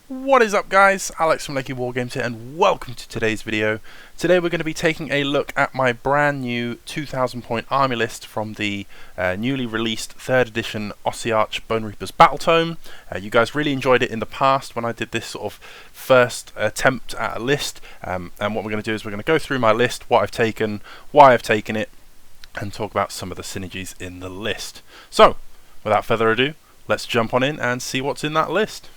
What is up guys, Alex from Lakey Wargames here and welcome to today's video. Today we're going to be taking a look at my brand new 2000 point army list from the newly released 3rd edition Ossiarch Bonereapers battletome. You guys really enjoyed it in the past when I did this sort of first attempt at a list, and what we're going to do is we're going to go through my list, what I've taken, why I've taken it, and talk about some of the synergies in the list. So, without further ado, let's jump on in and see what's in that list.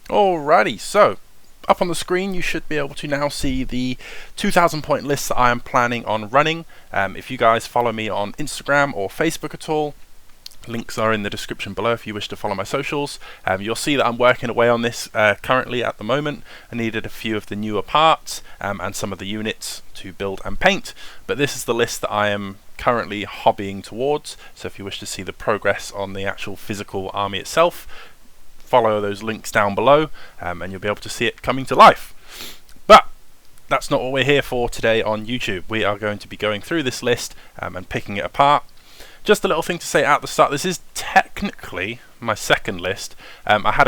Alrighty, so up on the screen you should be able to now see the 2000 point list that I am planning on running. If you guys follow me on Instagram or Facebook at all, links are in the description below if you wish to follow my socials. You'll see that I'm working away on this currently at the moment. I needed a few of the newer parts and some of the units to build and paint, but this is the list that I am currently hobbying towards. So if you wish to see the progress on the actual physical army itself, follow those links down below and you'll be able to see it coming to life. But that's not what we're here for today on YouTube. We are going to be going through this list and picking it apart. Just a little thing to say at the start, this is technically my second list. I had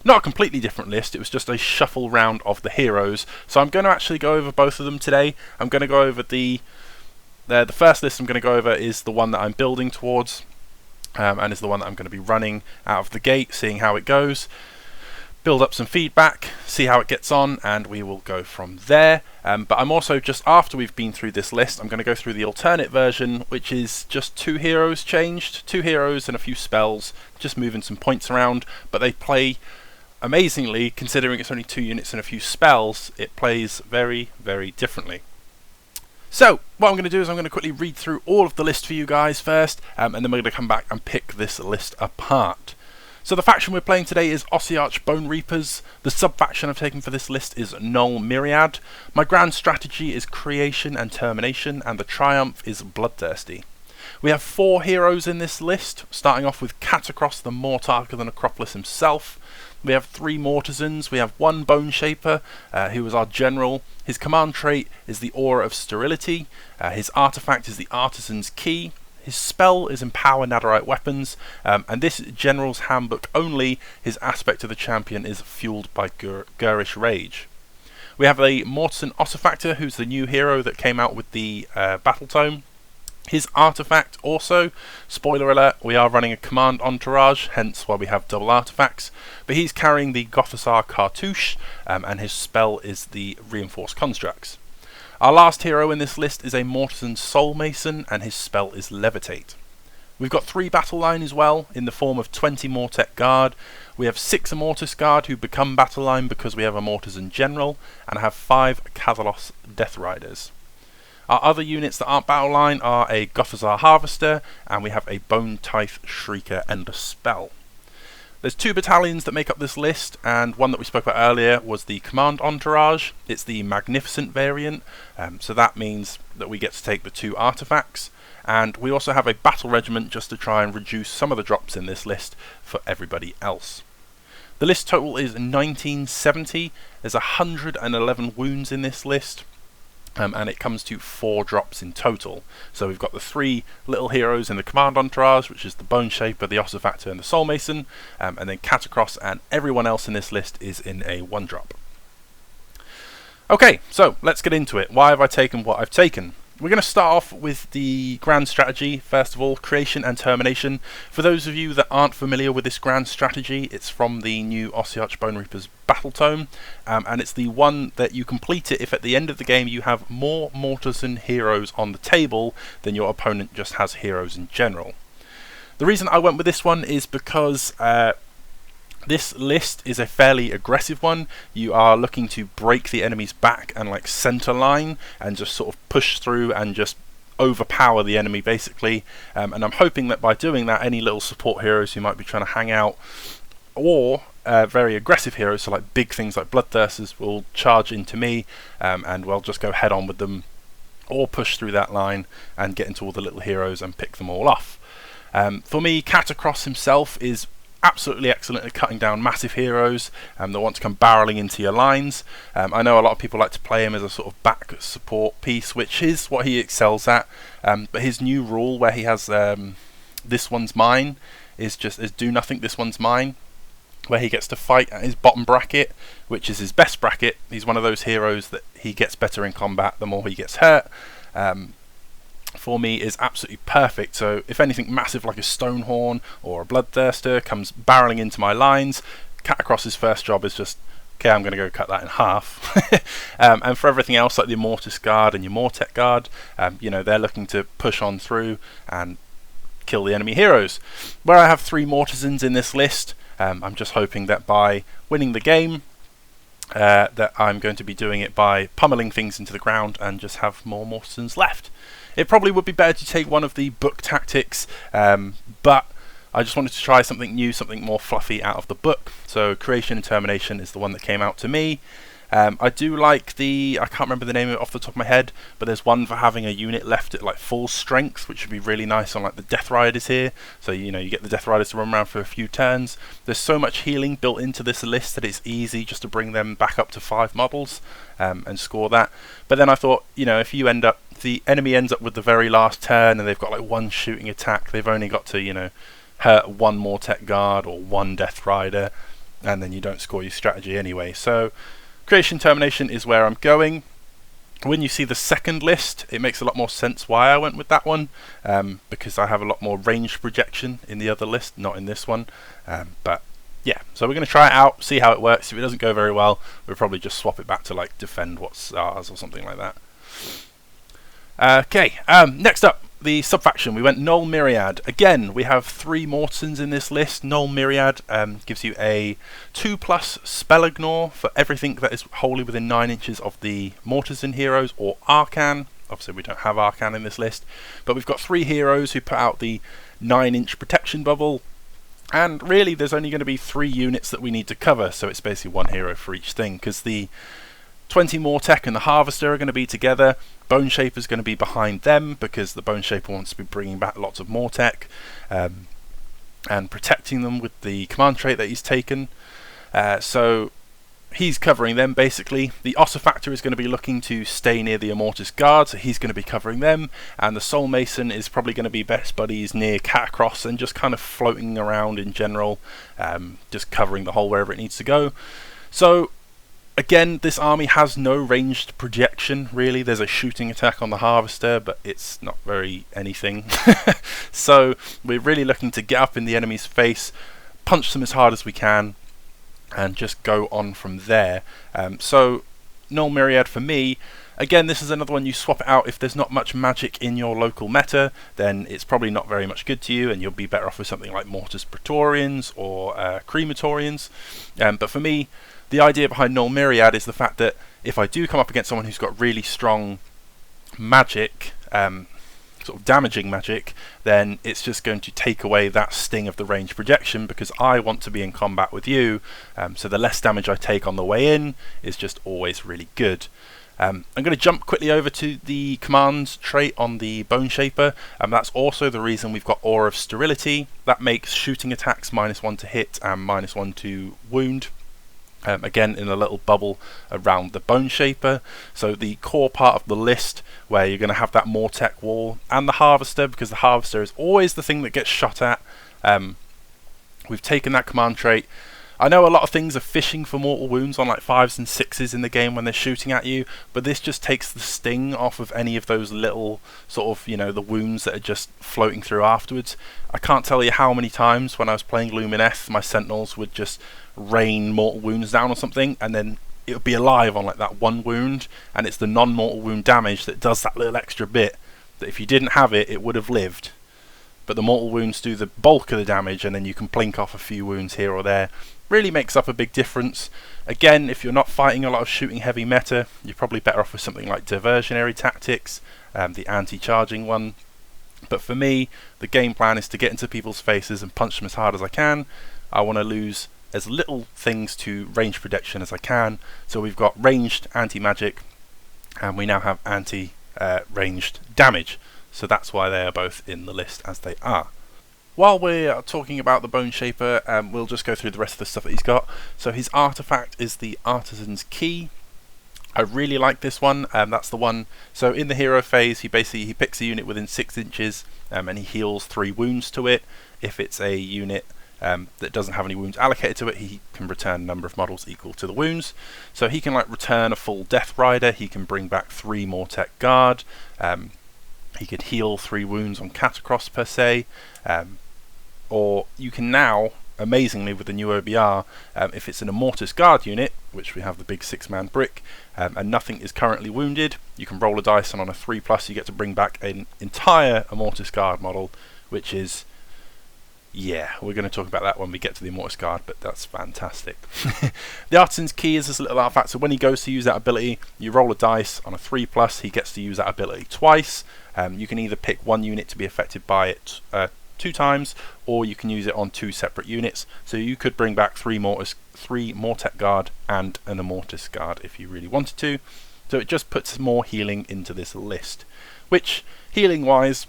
not a completely different list, it was just a shuffle round of the heroes. So I'm going to actually go over both of them today. I'm going to go over the first list I'm going to go over is the one that I'm building towards. And is the one that I'm going to be running out of the gate, seeing how it goes, build up some feedback, see how it gets on, and we will go from there. But I'm also, just after we've been through this list, I'm going to go through the alternate version, which is just 2 heroes changed, 2 heroes and a few spells, just moving some points around, but they play amazingly, considering it's only 2 units and a few spells, it plays very, very differently. So, what I'm going to do is I'm going to quickly read through all of the list for you guys first, and then we're going to come back and pick this list apart. So the faction we're playing today is Ossiarch Bonereapers. The subfaction I've taken for this list is Null Myriad. My grand strategy is Creation and Termination, and the triumph is Bloodthirsty. We have 4 heroes in this list, starting off with Catacross, the Mortarch of the Necropolis himself. We have 3 Mortisans. We have 1 Boneshaper, who is our general. His command trait is the Aura of Sterility. His artifact is the Artisan's Key. His spell is Empower Nadirite Weapons, and this general's handbook only. His aspect of the champion is Fueled by Ghurish Rage. We have a Mortisan Ossifector, who's the new hero that came out with the battletome. His artifact also, spoiler alert, we are running a command entourage, hence why we have double artifacts, but he's carrying the Gothizzar Cartouche, and his spell is the Reinforced Constructs. Our last hero in this list is a Mortisan Soulmason, and his spell is Levitate. We've got 3 BATTLELINE as well, in the form of 20 Mortek Guard. We have 6 Immortis Guard who become BATTLELINE because we have a Mortisan General, and I have 5 Catacross Death Riders. Our other units that aren't BATTLELINE are a Gothizzar Harvester, and we have a Bone Tithe Shrieker and a spell. There's 2 battalions that make up this list, and one that we spoke about earlier was the Command Entourage. It's the Magnificent variant, so that means that we get to take the 2 artifacts. And we also have a Battle Regiment just to try and reduce some of the drops in this list for everybody else. The list total is 1970. There's 111 wounds in this list. And it comes to 4 drops in total. So we've got the 3 little heroes in the command entourage, which is the Boneshaper, the Ossifector and the Soulmason, and then Catacross, and everyone else in this list is in a 1 drop. Okay, so let's get into it. Why have I taken what I've taken? We're going to start off with the grand strategy, first of all, Creation and Termination. For those of you that aren't familiar with this grand strategy, it's from the new Ossiarch Bonereapers battletome, and it's the one that you complete it if at the end of the game you have more Mortisan heroes on the table than your opponent just has heroes in general. The reason I went with this one is because this list is a fairly aggressive one. You are looking to break the enemy's back and like center line and just sort of push through and just overpower the enemy basically, and I'm hoping that by doing that any little support heroes who might be trying to hang out, or very aggressive heroes, so like big things like Bloodthirsters, will charge into me, and we'll just go head on with them or push through that line and get into all the little heroes and pick them all off. For me, Catacross himself is absolutely excellent at cutting down massive heroes that want to come barreling into your lines. I know a lot of people like to play him as a sort of back support piece, which is what he excels at. But his new rule where he has this one's mine is do nothing, this one's mine, where he gets to fight at his bottom bracket, which is his best bracket. He's one of those heroes that he gets better in combat the more he gets hurt. For me is absolutely perfect. So if anything massive like a Stonehorn or a Bloodthirster comes barreling into my lines, Catacross's first job is just, okay, I'm going to go cut that in half. And for everything else like the Immortis Guard and your Mortek Guard, you know, they're looking to push on through and kill the enemy heroes. Where I have 3 Mortisans in this list, I'm just hoping that by winning the game, that I'm going to be doing it by pummeling things into the ground and just have more Mortisans left. It probably would be better to take one of the book tactics, but I just wanted to try something new, something more fluffy out of the book. So Creation and Termination is the one that came out to me. I do like I can't remember the name of it off the top of my head, but there's one for having a unit left at like full strength, which would be really nice on like the Death Riders here. So you know, you get the Death Riders to run around for a few turns. There's so much healing built into this list that it's easy just to bring them back up to 5 models and score that. But then I thought, you know, if the enemy ends up with the very last turn and they've got like 1 shooting attack, they've only got to, you know, hurt 1 Mortek Guard or 1 Death Rider, and then you don't score your strategy anyway. So Creation Termination is where I'm going. When you see the second list, it makes a lot more sense why I went with that one, because I have a lot more range projection in the other list, not in this one. But yeah, so we're going to try it out, see how it works. If it doesn't go very well, we'll probably just swap it back to like defend what's ours or something like that. Okay, next up, the Subfaction. We went Null Myriad. Again, we have 3 Mortisans in this list. Null Myriad gives you a 2+ spell ignore for everything that is wholly within 9 inches of the Mortisan heroes or Arcan. Obviously we don't have Arcan in this list, but we've got 3 heroes who put out the 9-inch protection bubble, and really there's only going to be 3 units that we need to cover, so it's basically 1 hero for each thing, because the 20 Mortek and the Harvester are going to be together. Boneshaper is going to be behind them because the Boneshaper wants to be bringing back lots of Mortek and protecting them with the command trait that he's taken. So he's covering them basically. The Ossifector is going to be looking to stay near the Immortis Guard, so he's going to be covering them. And the Soulmason is probably going to be best buddies near Catacross and just kind of floating around in general, just covering the hole wherever it needs to go. So again, this army has no ranged projection, really. There's a shooting attack on the Harvester, but it's not very anything. So we're really looking to get up in the enemy's face, punch them as hard as we can, and just go on from there. So Null Myriad for me, again, this is another one you swap it out if there's not much magic in your local meta, then it's probably not very much good to you, and you'll be better off with something like Mortis Praetorians or Crematorians. But for me, the idea behind Null Myriad is the fact that if I do come up against someone who's got really strong magic, sort of damaging magic, then it's just going to take away that sting of the range projection, because I want to be in combat with you, so the less damage I take on the way in is just always really good. I'm going to jump quickly over to the command trait on the Boneshaper, and that's also the reason we've got Aura of Sterility. That makes shooting attacks -1 to hit and -1 to wound. Again, in a little bubble around the Boneshaper. So the core part of the list where you're going to have that Mortek wall and the Harvester, because the Harvester is always the thing that gets shot at. We've taken that command trait. I know a lot of things are fishing for mortal wounds on like 5s and 6s in the game when they're shooting at you, but this just takes the sting off of any of those little sort of, you know, the wounds that are just floating through afterwards. I can't tell you how many times when I was playing Lumineth, my Sentinels would just rain mortal wounds down or something, and then it would be alive on like that 1 wound, and it's the non-mortal wound damage that does that little extra bit that if you didn't have it, it would have lived. But the mortal wounds do the bulk of the damage, and then you can blink off a few wounds here or there. Really makes up a big difference. Again, if you're not fighting a lot of shooting heavy meta, you're probably better off with something like Diversionary Tactics, the anti-charging one. But for me, the game plan is to get into people's faces and punch them as hard as I can. I want to lose as little things to range protection as I can. So we've got ranged anti-magic, and we now have anti-ranged damage. So that's why they are both in the list as they are. While we're talking about the Boneshaper, we'll just go through the rest of the stuff that he's got. So his artifact is the Artisan's Key. I really like this one. That's the one. So in the hero phase, he picks a unit within 6 inches, and he heals 3 wounds to it. If it's a unit that doesn't have any wounds allocated to it, he can return a number of models equal to the wounds. So he can like return a full Death Rider. He can bring back 3 Mortek Guard. He could heal 3 wounds on Catacross per se. Or you can now, amazingly with the new OBR, if it's an Immortis Guard unit, which we have the big 6-man brick, and nothing is currently wounded, you can roll a dice, and on a 3+, you get to bring back an entire Immortis Guard model, which is, yeah, we're going to talk about that when we get to the Immortis Guard, but that's fantastic. The Artisan's Key is this little artifact, so when he goes to use that ability, you roll a dice, on a 3+, he gets to use that ability twice. You can either pick one unit to be affected by it 2 times, or you can use it on 2 separate units. So you could bring back 3 Mortek Guard and an Immortis Guard if you really wanted to. So it just puts more healing into this list, which healing wise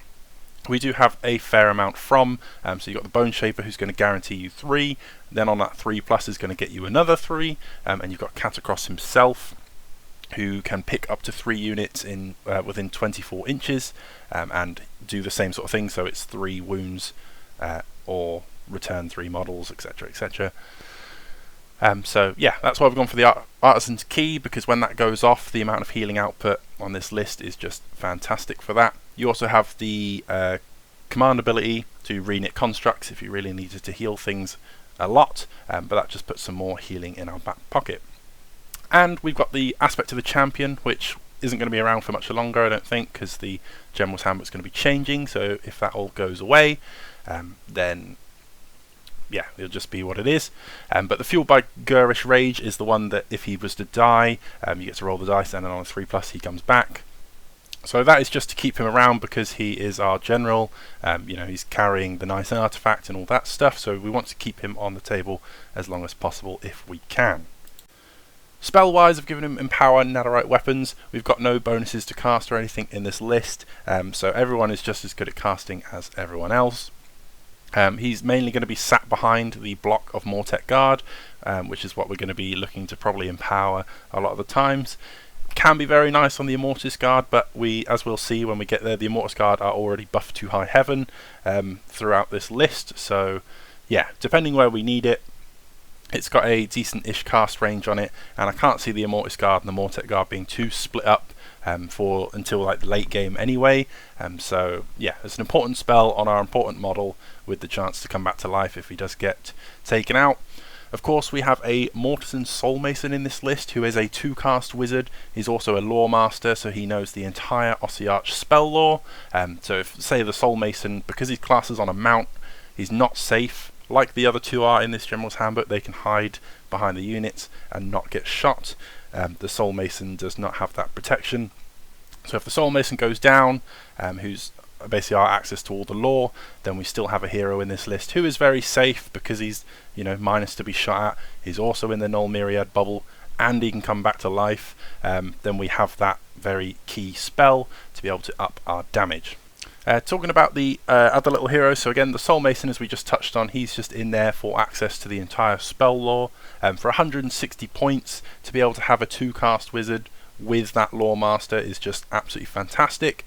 we do have a fair amount from. So you've got the Boneshaper, who's going to guarantee you 3, then on that 3+ is going to get you another 3, and you've got Catacross himself, who can pick up to 3 units in within 24 inches and do the same sort of thing. So it's 3 wounds or return 3 models, etc, etc. So yeah, that's why we've gone for the Artisan's Key, because when that goes off, the amount of healing output on this list is just fantastic for that. You also have the command ability to reknit constructs if you really needed to heal things a lot, but that just puts some more healing in our back pocket. And we've got the aspect of the champion, which isn't going to be around for much longer, I don't think, because the General's Handbook is going to be changing. So if that all goes away, then yeah, it'll just be what it is. But the Fueled by Ghurish Rage is the one that if he was to die, you get to roll the dice, and then on a 3+ he comes back. So that is just to keep him around because he is our general. You know, he's carrying the nice artifact and all that stuff. So we want to keep him on the table as long as possible if we can. Spell-wise, I've given him Empower Nadirite weapons. We've got no bonuses to cast or anything in this list, so everyone is just as good at casting as everyone else. He's mainly going to be sat behind the block of Mortek Guard, which is what we're going to be looking to probably empower a lot of the times. Can be very nice on the Immortis Guard, but as we'll see when we get there, the Immortis Guard are already buffed to high heaven throughout this list, so yeah, depending where we need it. It's got a decent-ish cast range on it, and I can't see the Immortis Guard and the Mortek Guard being too split up until like the late game anyway. So yeah, it's an important spell on our important model with the chance to come back to life if he does get taken out. Of course, we have a Mortisan Soulmason in this list, who is a 2-cast wizard. He's also a lore master, so he knows the entire Ossiarch spell lore. So if, say, the Soulmason, because his class is on a mount, he's not safe. Like the other 2 are in this General's Handbook, they can hide behind the units and not get shot. The Soulmason does not have that protection. So if the Soulmason goes down, who's basically our access to all the lore, then we still have a hero in this list who is very safe because he's, you know, minus to be shot at. He's also in the Null Myriad bubble, and he can come back to life. Then we have that very key spell to be able to up our damage. Talking about the other little heroes, so again, the Soulmason, as we just touched on, he's just in there for access to the entire spell lore. For 160 points, to be able to have a 2-cast wizard with that lore master is just absolutely fantastic.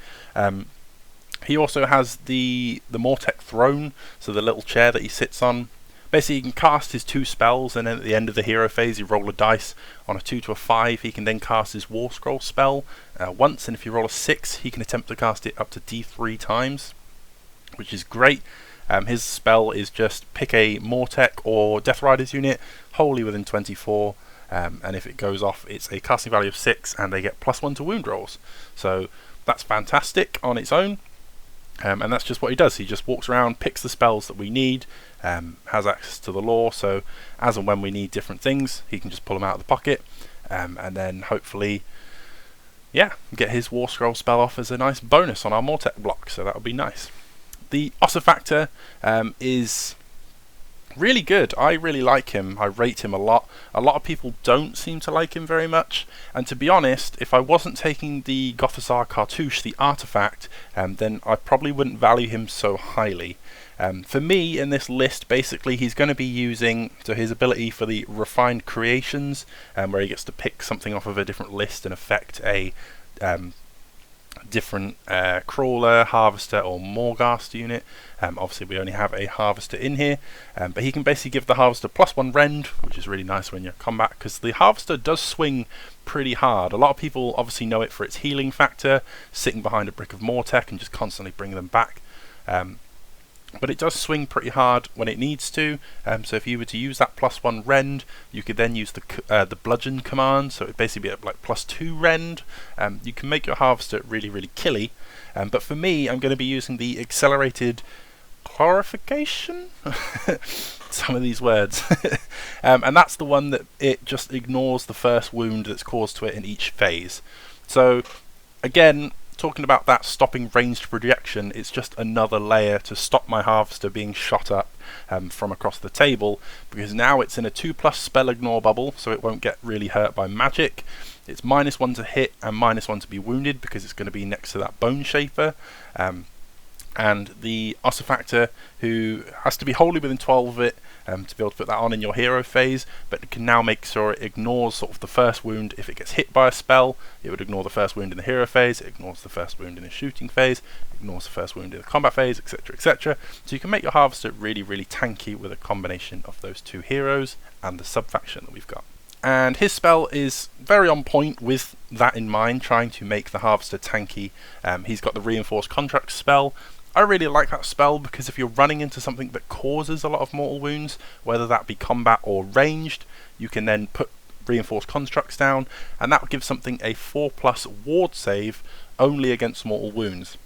He also has the Mortek throne, so the little chair that he sits on. Basically, he can cast his 2 spells, and then at the end of the hero phase, you roll a dice. On a 2 to a 5, he can then cast his War Scroll spell once, and if you roll a 6, he can attempt to cast it up to D3 times, which is great. His spell is just pick a Mortek or Death Riders unit, wholly within 24, and if it goes off, it's a casting value of 6, and they get +1 to wound rolls. So that's fantastic on its own. And that's just what he does. He just walks around, picks the spells that we need, has access to the lore, so as and when we need different things, he can just pull them out of the pocket, and then hopefully, yeah, get his War Scroll spell off as a nice bonus on our Mortek block, so that would be nice. The Ossifector is really good. I really like him. I rate him a lot. A lot of people don't seem to like him very much. And to be honest, if I wasn't taking the Gothizzar Cartouche, the Artefact, then I probably wouldn't value him so highly. For me, in this list, basically, he's going to be using his ability for the Refined Creations, where he gets to pick something off of a different list and affect a different crawler, harvester or Morghast unit. Obviously we only have a harvester in here, but he can basically give the harvester +1 rend, which is really nice when you're in combat, because the harvester does swing pretty hard. A lot of people obviously know it for its healing factor, sitting behind a brick of Mortek and just constantly bringing them back. But it does swing pretty hard when it needs to, so if you were to use that +1 rend, you could then use the bludgeon command, so it would basically be like +2 rend. You can make your harvester really, really killy, but for me, I'm going to be using the accelerated clarification? Some of these words. And that's the one that it just ignores the first wound that's caused to it in each phase. So, again, talking about that stopping ranged projection, it's just another layer to stop my harvester being shot up from across the table, because now it's in a 2+ spell ignore bubble, so it won't get really hurt by magic. It's -1 to hit and -1 to be wounded, because it's going to be next to that Boneshaper. And the Ossifector, who has to be wholly within 12 of it to be able to put that on in your hero phase, but it can now make sure it ignores sort of the first wound. If it gets hit by a spell, it would ignore the first wound in the hero phase, it ignores the first wound in the shooting phase, it ignores the first wound in the combat phase, etc, etc. So you can make your harvester really, really tanky with a combination of those two heroes and the Subfaction that we've got. And his spell is very on point with that in mind, trying to make the harvester tanky. He's got the Reinforced Contract spell. I really like that spell because if you're running into something that causes a lot of mortal wounds, whether that be combat or ranged, you can then put Reinforced Constructs down, and that will give something a 4+ ward save only against mortal wounds.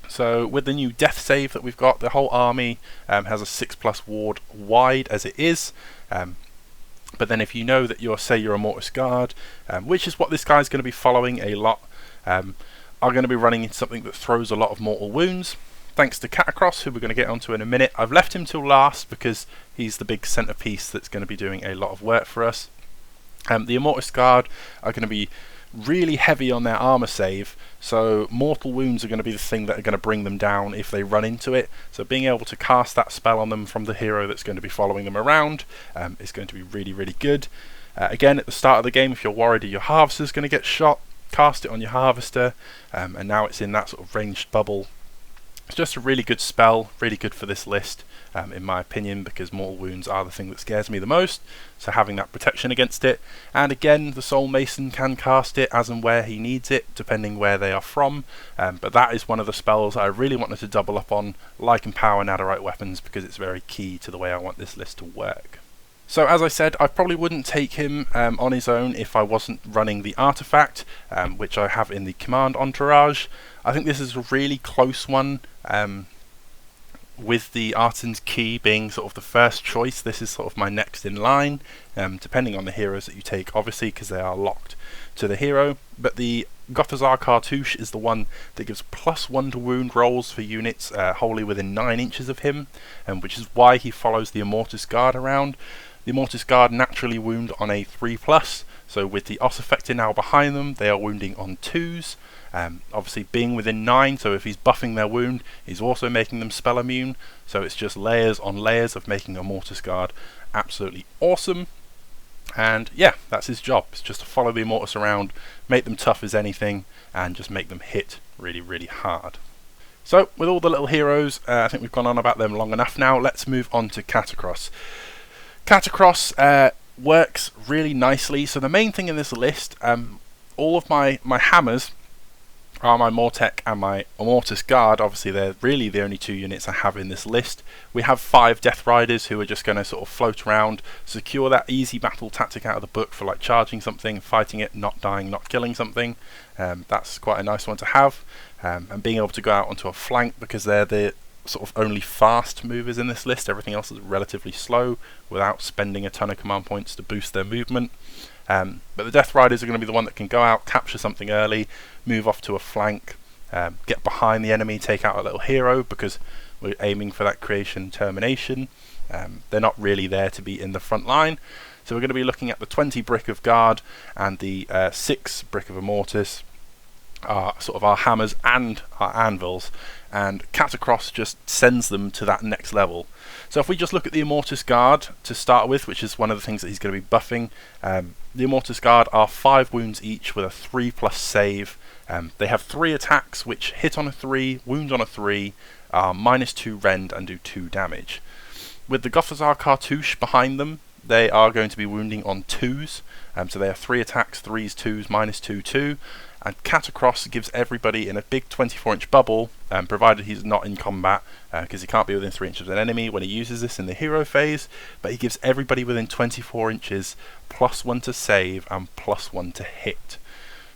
So with the new death save that we've got, the whole army has a 6+ ward wide as it is. But then if you know that you're, say you're a Immortis Guard, which is what this guy's going to be following a lot, are going to be running into something that throws a lot of mortal wounds. Thanks to Catacross, who we're going to get onto in a minute. I've left him till last because he's the big centerpiece that's going to be doing a lot of work for us. The Immortis Guard are going to be really heavy on their armor save, so mortal wounds are going to be the thing that are going to bring them down if they run into it. So being able to cast that spell on them from the hero that's going to be following them around is going to be really, really good. Again, at the start of the game, if you're worried that your harvester is going to get shot, cast it on your harvester, and now it's in that sort of ranged bubble. It's just a really good spell, really good for this list, in my opinion, because mortal wounds are the thing that scares me the most, so having that protection against it. And again, the Soulmason can cast it as and where he needs it, depending where they are from, but that is one of the spells I really wanted to double up on, like Empower Nadirite weapons, because it's very key to the way I want this list to work. So as I said, I probably wouldn't take him on his own if I wasn't running the Artefact, which I have in the command entourage. I think this is a really close one, with the Artisan's Key being sort of the first choice. This is sort of my next in line, depending on the heroes that you take, obviously, because they are locked to the hero. But the Gothizzar Cartouche is the one that gives +1 to wound rolls for units wholly within 9 inches of him, which is why he follows the Immortis Guard around. The Immortis Guard naturally wound on a 3+, so with the Ossifector now behind them, they are wounding on 2s. Obviously being within 9, so if he's buffing their wound, he's also making them spell immune, so it's just layers on layers of making a Mortis Guard absolutely awesome. And yeah, that's his job. It's just to follow the Immortis around, make them tough as anything, and just make them hit really, really hard. So with all the little heroes, I think we've gone on about them long enough now. Let's move on to Catacross. Catacross works really nicely. So the main thing in this list, all of my hammers are my Mortek and my Immortis Guard. Obviously they're really the only 2 units I have in this list. We have 5 Death Riders who are just going to sort of float around, secure that easy battle tactic out of the book for like charging something, fighting it, not dying, not killing something. That's quite a nice one to have, and being able to go out onto a flank, because they're the sort of only fast movers in this list. Everything else is relatively slow without spending a ton of command points to boost their movement. But the Death Riders are going to be the one that can go out, capture something early, move off to a flank, get behind the enemy, take out a little hero, because we're aiming for that creation termination. They're not really there to be in the front line. So we're going to be looking at the 20 brick of guard and the 6 brick of Immortis, sort of our hammers and our anvils, and Catacross just sends them to that next level. So if we just look at the Immortis Guard to start with, which is one of the things that he's going to be buffing, the Immortis Guard are 5 wounds each with a 3+ save. They have 3 attacks which hit on a 3, wound on a 3, are -2 rend and do 2 damage. With the Gothizzar Cartouche behind them, they are going to be wounding on 2s, so they have 3 attacks, 3s, 2s, -2, 2, and Catacross gives everybody in a big 24-inch bubble, provided he's not in combat, because he can't be within 3 inches of an enemy when he uses this in the hero phase, but he gives everybody within 24 inches +1 to save and +1 to hit.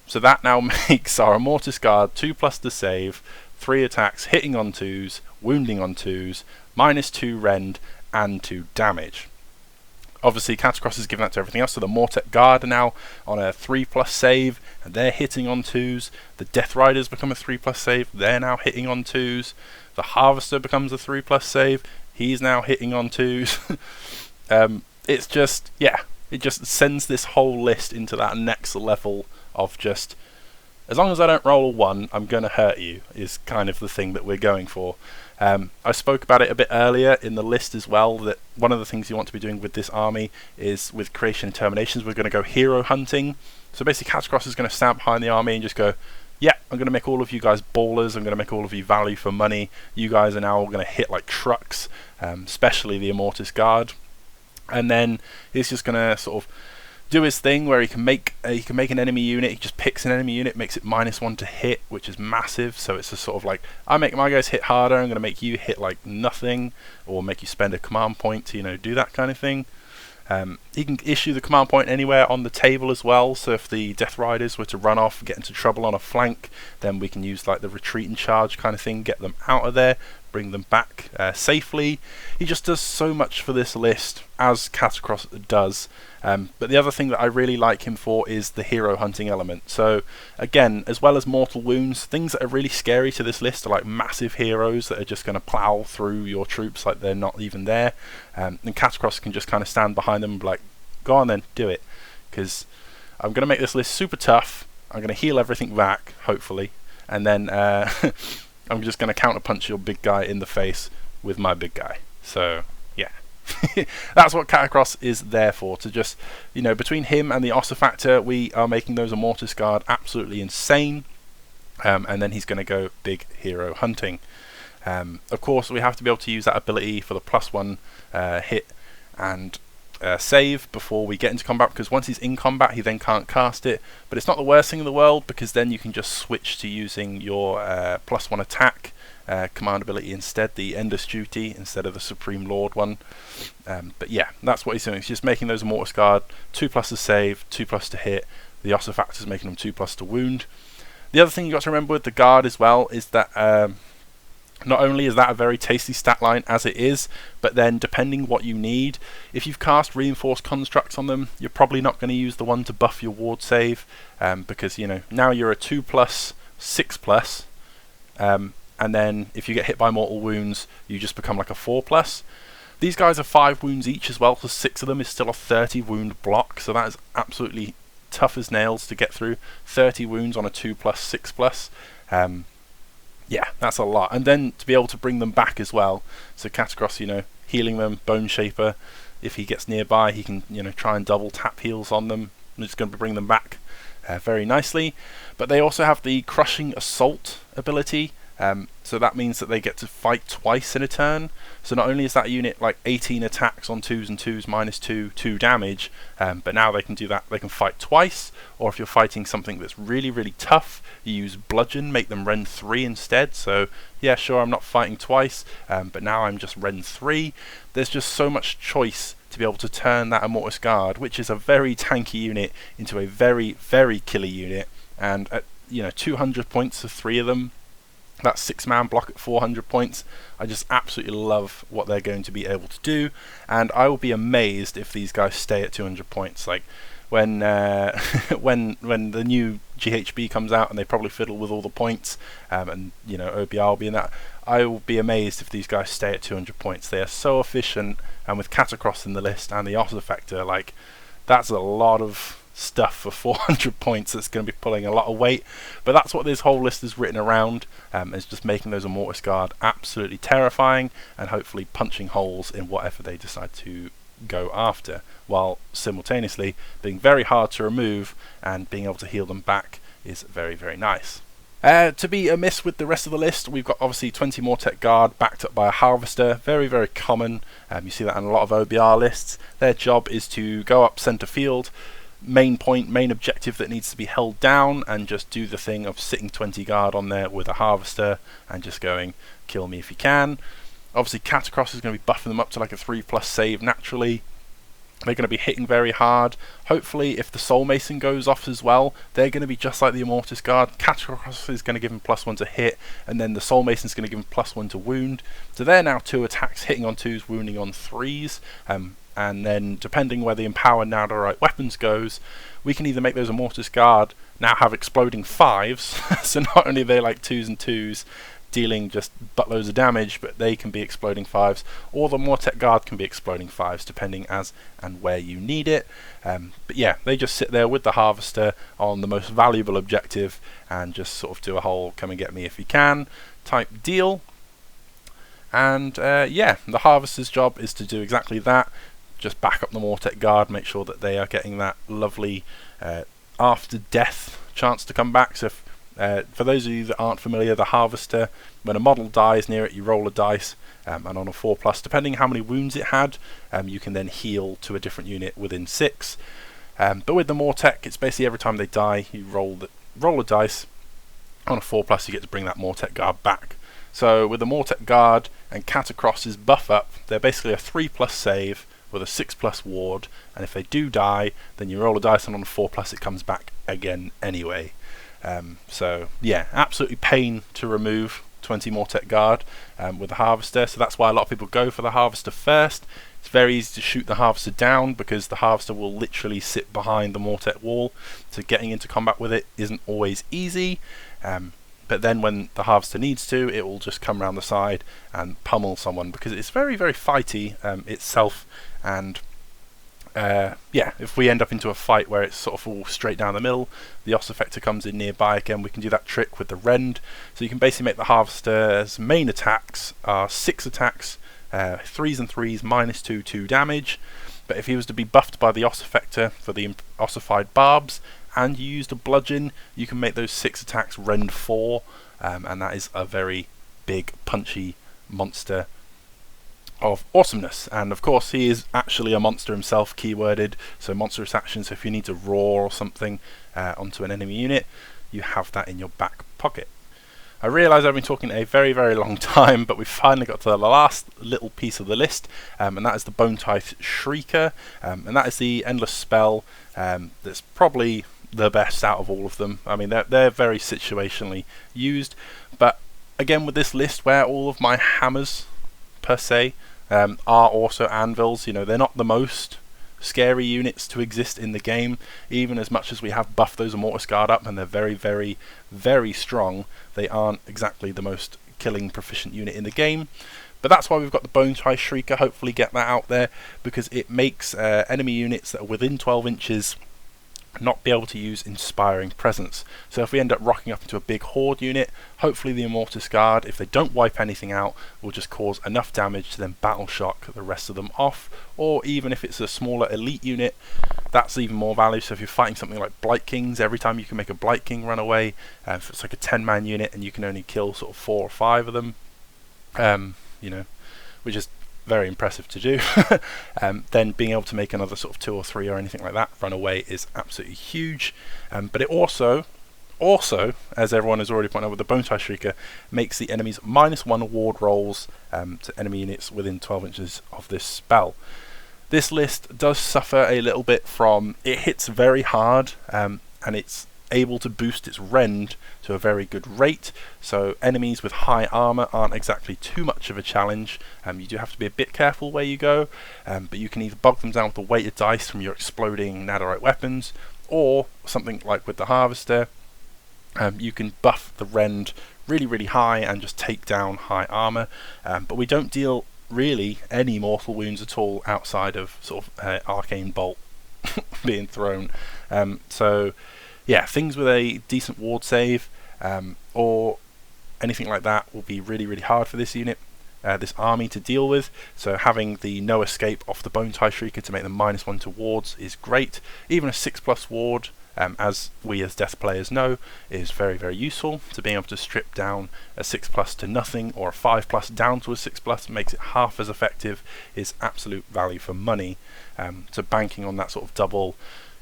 So that now makes our Immortis Guard 2+ to save, 3 attacks, hitting on 2s, wounding on 2s, -2 rend, and 2 damage. Obviously Catacross has given that to everything else, so the Mortek Guard are now on a 3+ save, and they're hitting on 2s. The Death Riders become a 3+ save, they're now hitting on 2s. The Harvester becomes a 3+ save, he's now hitting on 2s. It's just, yeah, it just sends this whole list into that next level of just, as long as I don't roll a 1, I'm going to hurt you, is kind of the thing that we're going for. I spoke about it a bit earlier in the list as well, that one of the things you want to be doing with this army is with creation and terminations, we're going to go hero hunting. So basically Catacross is going to stand behind the army and just go, yeah, I'm going to make all of you guys ballers, I'm going to make all of you value for money, you guys are now all going to hit like trucks, especially the Immortis Guard. And then he's just going to sort of do his thing where he can make an enemy unit. He just picks an enemy unit, makes it -1 to hit, which is massive. So it's a sort of like, I make my guys hit harder, I'm going to make you hit like nothing, or make you spend a command point to, you know, do that kind of thing. He can issue the command point anywhere on the table as well, so if the Death Riders were to run off, get into trouble on a flank, then we can use like the retreat and charge kind of thing, get them out of there, bring them back safely. He just does so much for this list, as Catacross does. But the other thing that I really like him for is the hero hunting element. So again, as well as mortal wounds, things that are really scary to this list are like massive heroes that are just going to plow through your troops like they're not even there. And Catacross can just kind of stand behind them and be like, go on then, do it. Because I'm going to make this list super tough, I'm going to heal everything back, hopefully, and then I'm just going to counterpunch your big guy in the face with my big guy. So yeah. That's what Catacross is there for, to just, you know, between him and the Ossifector, we are making those Immortis Guard absolutely insane, and then he's going to go big hero hunting. Of course, we have to be able to use that ability for the +1 hit and save before we get into combat, because once he's in combat he then can't cast it, but it's not the worst thing in the world, because then you can just switch to using your +1 attack command ability instead, the Endless Duty instead of the Supreme Lord one. But yeah, that's what he's doing. He's just making those Immortis Guard 2+ to save, 2+ to hit. The Ossifector's making them 2+ to wound. The other thing you got to remember with the Guard as well is that not only is that a very tasty stat line as it is, but then depending what you need, if you've cast reinforced constructs on them, you're probably not going to use the one to buff your ward save, because, you know, now you're a 2+, 6+, and then if you get hit by mortal wounds, you just become like a 4+. These guys are 5 wounds each as well, so 6 of them is still a 30 wound block, so that is absolutely tough as nails to get through. 30 wounds on a 2+, 6+. Yeah, that's a lot. And then to be able to bring them back as well, so Catacross, you know, healing them, Boneshaper, if he gets nearby, he can, you know, try and double tap heals on them. I'm just going to bring them back very nicely. But they also have the Crushing Assault ability. So that means that they get to fight twice in a turn. So not only is that unit like 18 attacks on 2s and 2s -2, 2 damage, but now they can do that, they can fight twice, or if you're fighting something that's really, really tough, you use Bludgeon, make them Rend 3 instead. So yeah, sure, I'm not fighting twice, but now I'm just Rend 3. There's just so much choice to be able to turn that Immortis Guard, which is a very tanky unit, into a very, very killer unit. And at, you know, 200 points for 3 of them, that 6-man block at 400 points. I just absolutely love what they're going to be able to do, and I will be amazed if these guys stay at 200 points. Like when when the new GHB comes out and they probably fiddle with all the points, and you know OBR will be in that, I will be amazed if these guys stay at 200 points. They are so efficient, and with Catacross in the list and the Ossifector, like, that's a lot of stuff for 400 points. That's going to be pulling a lot of weight, but that's what this whole list is written around, is just making those Immortis Guard absolutely terrifying and hopefully punching holes in whatever they decide to go after, while simultaneously being very hard to remove, and being able to heal them back is very, very nice. To be amiss with the rest of the list, we've got obviously 20 Mortek Guard backed up by a Harvester. Very, very common. You see that in a lot of OBR lists. Their job is to go up center field, main point, main objective that needs to be held down, and just do the thing of sitting 20 guard on there with a Harvester and just going, kill me if you can. Obviously Catacross is going to be buffing them up to like a 3+ save naturally. They're going to be hitting very hard. Hopefully if the Soulmason goes off as well, they're going to be just like the Immortis Guard. Catacross is going to give them +1 to hit, and then the Soulmason is going to give them +1 to wound. So they're now 2 attacks, hitting on 2s, wounding on 3s. And then depending where the Empower Nadirite weapons goes, we can either make those Immortis Guard now have exploding 5s, so not only are they like 2s and 2s, dealing just buttloads of damage, but they can be exploding 5s, or the Mortek Guard can be exploding 5s, depending as and where you need it. But yeah, they just sit there with the Harvester on the most valuable objective and just sort of do a whole come and get me if you can type deal. And yeah, the Harvester's job is to do exactly that. Just back up the Mortek Guard, make sure that they are getting that lovely after death chance to come back. So if for those of you that aren't familiar, the Harvester, when a model dies near it, you roll a dice, and on a 4+, depending how many wounds it had, you can then heal to a different unit within 6. But with the Mortek, it's basically every time they die, you roll a dice. On a 4+, you get to bring that Mortek Guard back. So with the Mortek Guard and Catacross's buff up, they're basically a 3+ save with a 6+ ward, and if they do die, then you roll a dice, and on a 4+, it comes back again anyway. So yeah, absolutely pain to remove 20 Mortek Guard with the Harvester, so that's why a lot of people go for the Harvester first. It's very easy to shoot the Harvester down because the Harvester will literally sit behind the Mortek wall, so getting into combat with it isn't always easy. But then when the Harvester needs to, it will just come around the side and pummel someone, because it's very, very fighty itself. And yeah, if we end up into a fight where it's sort of all straight down the middle, the Ossifector comes in nearby again, we can do that trick with the Rend. So you can basically make the Harvester's main attacks are 6 attacks, 3s and 3s, -2, 2 damage. But if he was to be buffed by the Ossifector for the ossified barbs, and you used a bludgeon, you can make those 6 attacks Rend 4, and that is a very big punchy monster of awesomeness. And of course he is actually a monster himself, keyworded, so monstrous actions. So if you need to roar or something onto an enemy unit, you have that in your back pocket. I realise I've been talking a very, very long time, but we've finally got to the last little piece of the list, and that is the Bonetithe Shrieker, and that is the endless spell that's probably the best out of all of them. I mean, they're very situationally used, but again with this list where all of my hammers per se are also anvils, you know, they're not the most scary units to exist in the game, even as much as we have buffed those Immortis Guard up and they're very, very, very strong. They aren't exactly the most killing proficient unit in the game, but that's why we've got the Bonetithe Shrieker. Hopefully get that out there, because it makes enemy units that are within 12 inches not be able to use Inspiring Presence. So if we end up rocking up into a big horde unit, hopefully the Immortis Guard, if they don't wipe anything out, will just cause enough damage to then battle shock the rest of them off. Or even if it's a smaller elite unit, that's even more value. So if you're fighting something like Blight Kings, every time you can make a Blight King run away, if it's like a 10-man unit and you can only kill sort of 4 or 5 of them, you know, which is very impressive to do, then being able to make another sort of 2 or 3 or anything like that run away is absolutely huge. But it also, as everyone has already pointed out with the Bonetithe Shrieker, makes the enemies -1 ward rolls to enemy units within 12 inches of this spell. This list does suffer a little bit from, it hits very hard, and it's able to boost its Rend to a very good rate, so enemies with high armor aren't exactly too much of a challenge. You do have to be a bit careful where you go, but you can either bog them down with the weighted dice from your exploding Nadirite weapons, or something like with the Harvester, you can buff the Rend really high and just take down high armor, but we don't deal really any mortal wounds at all outside of sort of arcane bolt being thrown. So yeah, things with a decent ward save or anything like that will be really hard for this unit, this army to deal with. So having the no escape off the Bonetise Shrieker to make them -1 to wards is great. Even a 6+ ward, as we as Death players know, is very useful. To being able to strip down a 6+ to nothing or a 5+ down to a 6+ makes it half as effective is absolute value for money. So banking on that sort of double,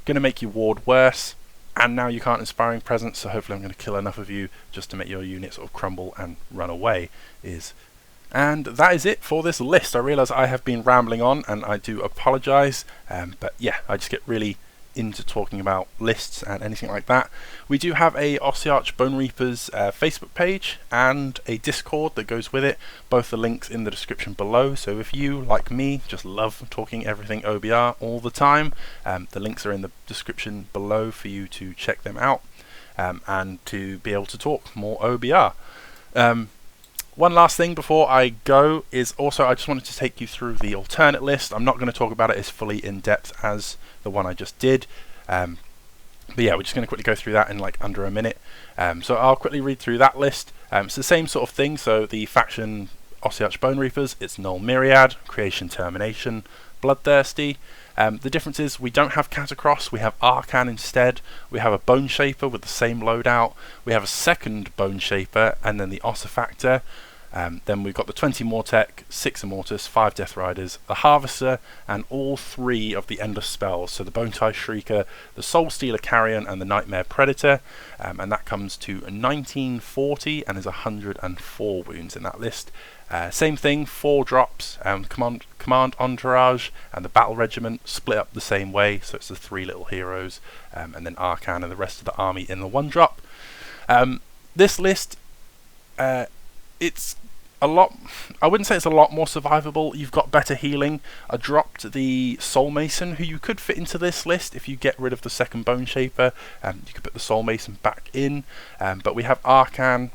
going to make your ward worse, and now you can't Inspiring Presence, so hopefully I'm going to kill enough of you just to make your unit sort of crumble and run away. And that is it for this list. I realise I have been rambling on, and I do apologise, but yeah, I just get really into talking about lists and anything like that. We do have a Ossiarch Bonereapers Facebook page and a Discord that goes with it. Both the links in the description below, so if you, like me, just love talking everything OBR all the time, the links are in the description below for you to check them out and to be able to talk more OBR. One last thing before I go is also I just wanted to take you through the alternate list. I'm not going to talk about it as fully in depth as the one I just did, but yeah, we're just going to quickly go through that in like under a minute. So I'll quickly read through that list. It's the same sort of thing. So the faction Ossiarch Bonereapers, it's Null Myriad, Creation Termination, Bloodthirsty. The difference is we don't have Catacross, we have Arcan instead. We have a Boneshaper with the same loadout. We have a second Boneshaper and then the Ossifector. Then we've got the 20 Mortek, 6 Immortis, 5 Death Riders, the Harvester, and all 3 of the Endless spells. So the Bonetise Shrieker, the Soul Stealer Carrion, and the Nightmare Predator. And that comes to 1940 and is 104 wounds in that list. Same thing, 4 drops, Command Entourage and the Battle Regiment split up the same way, so it's the 3 little heroes, and then Arcan and the rest of the army in the 1 drop. This list, it's a lot, I wouldn't say it's a lot more survivable. You've got better healing. I dropped the Soulmason, who you could fit into this list if you get rid of the second Boneshaper. You could put the Soulmason back in, but we have Arcan.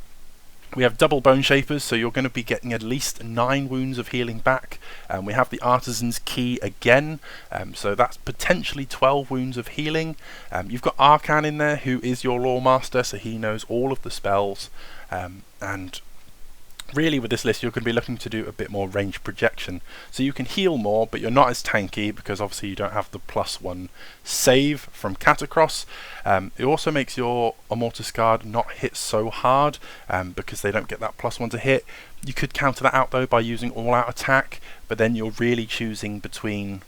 We have double Boneshapers, so you're going to be getting at least 9 wounds of healing back. We have the Artisan's Key again, so that's potentially 12 wounds of healing. You've got Arcan in there, who is your Lore Master, so he knows all of the spells. And really with this list you're going to be looking to do a bit more range projection. So you can heal more, but you're not as tanky because obviously you don't have the +1 save from Catacross. It also makes your Immortis Guard not hit so hard because they don't get that +1 to hit. You could counter that out though by using all out attack, but then you're really choosing between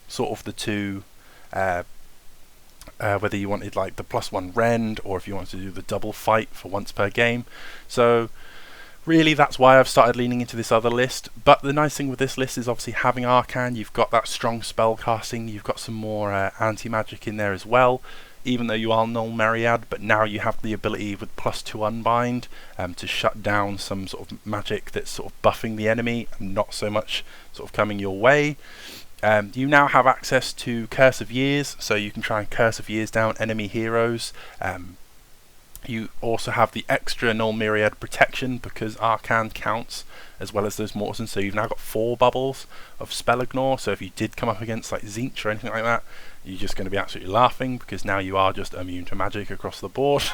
sort of the two, whether you wanted like the +1 rend or if you wanted to do the double fight for once per game. So really that's why I've started leaning into this other list. But the nice thing with this list is obviously having Arcan, you've got that strong spell casting, you've got some more anti-magic in there as well, even though you are Null Myriad, but now you have the ability with +2 Unbind to shut down some sort of magic that's sort of buffing the enemy and not so much sort of coming your way. You now have access to Curse of Years, so you can try and Curse of Years down enemy heroes. You also have the extra Null Myriad protection because Arcan counts as well as those Mortisans, so you've now got 4 bubbles of spell ignore, so if you did come up against like Tzeentch or anything like that, you're just going to be absolutely laughing because now you are just immune to magic across the board.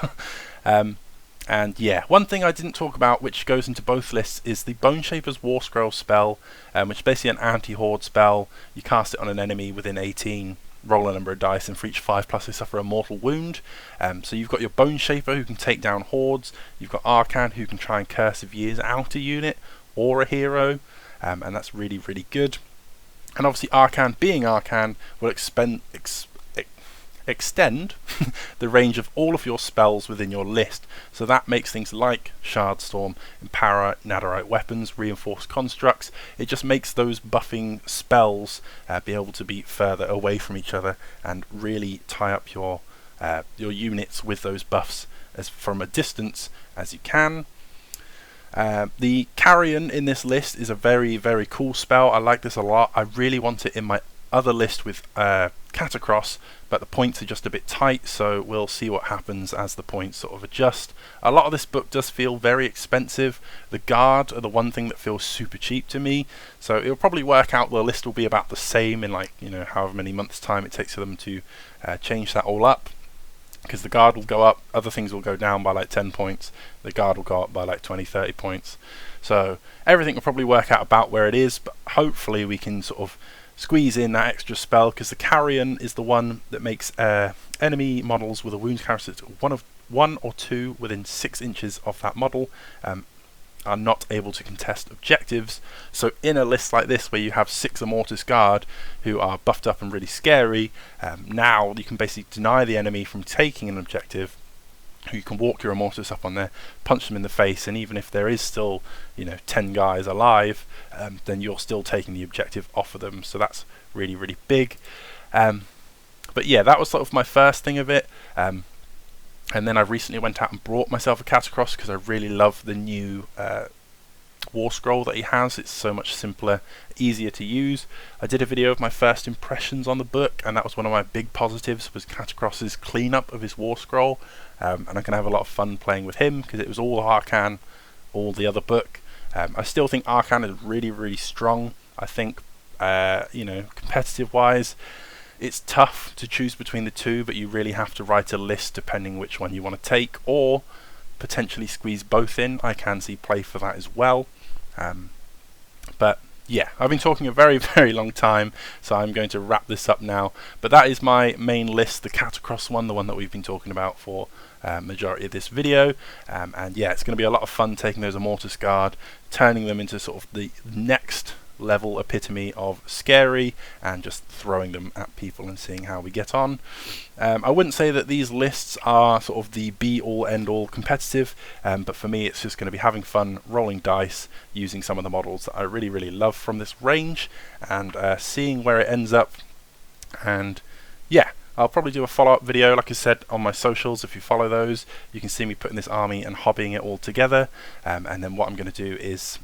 And yeah, one thing I didn't talk about which goes into both lists is the Boneshaper's War Scroll spell, which is basically an anti-horde spell. You cast it on an enemy within 18, roll a number of dice, and for each 5+ they suffer a mortal wound. So you've got your Boneshaper who can take down hordes, you've got Arcan who can try and Curse of Years out a unit or a hero, and that's really good. And obviously Arcan being Arcan will extend the range of all of your spells within your list, so that makes things like Shardstorm, Empower, Nadirite Weapons, Reinforced Constructs, it just makes those buffing spells be able to be further away from each other and really tie up your units with those buffs as from a distance as you can. The Carrion in this list is a very cool spell. I like this a lot. I really want it in my other list with Catacross, but the points are just a bit tight, so we'll see what happens as the points sort of adjust. A lot of this book does feel very expensive. The Guard are the one thing that feels super cheap to me, so it'll probably work out, the list will be about the same in, like, you know, however many months time it takes for them to change that all up, because the Guard will go up, other things will go down by like 10 points, the Guard will go up by like 20-30 points, so everything will probably work out about where it is, but hopefully we can sort of squeeze in that extra spell, because the Carrion is the one that makes enemy models with a wounds characteristic of 1 or 2 within 6 inches of that model are not able to contest objectives. So in a list like this where you have 6 Immortis Guard who are buffed up and really scary, now you can basically deny the enemy from taking an objective. You can walk your Immortis up on there, punch them in the face, and even if there is still, you know, 10 guys alive, then you're still taking the objective off of them. So that's really, really big. But yeah, that was sort of my first thing of it. And then I recently went out and brought myself a Catacross because I really love the new War Scroll that he has. It's so much simpler, easier to use. I did a video of my first impressions on the book, and that was one of my big positives, was Catacross's cleanup of his War Scroll. And I can have a lot of fun playing with him because it was all Arcan, all the other book. I still think Arcan is really, really strong. I think, you know, competitive wise, it's tough to choose between the two, but you really have to write a list depending which one you want to take, or potentially squeeze both in. I can see play for that as well. But yeah, I've been talking a very, very long time, so I'm going to wrap this up now. But that is my main list, the Catacross one, the one that we've been talking about for majority of this video. And yeah, it's going to be a lot of fun taking those Immortis Guard, turning them into sort of the next level epitome of scary, and just throwing them at people and seeing how we get on. I wouldn't say that these lists are sort of the be-all end-all competitive, but for me it's just going to be having fun, rolling dice, using some of the models that I really, really love from this range, and seeing where it ends up. And yeah, I'll probably do a follow-up video, like I said, on my socials. If you follow those, you can see me putting this army and hobbying it all together. And then what I'm going to do is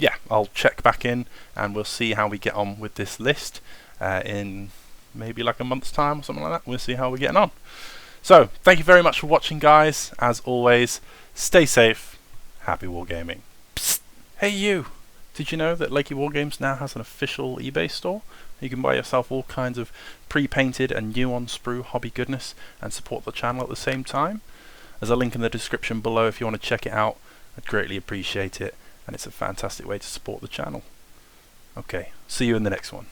yeah, I'll check back in and we'll see how we get on with this list in maybe like a month's time or something like that. We'll see how we're getting on. So, thank you very much for watching, guys. As always, stay safe. Happy wargaming. Psst. Hey you! Did you know that Lakey Wargames now has an official eBay store? You can buy yourself all kinds of pre-painted and new on sprue hobby goodness and support the channel at the same time. There's a link in the description below if you want to check it out. I'd greatly appreciate it. And it's a fantastic way to support the channel. Okay, see you in the next one.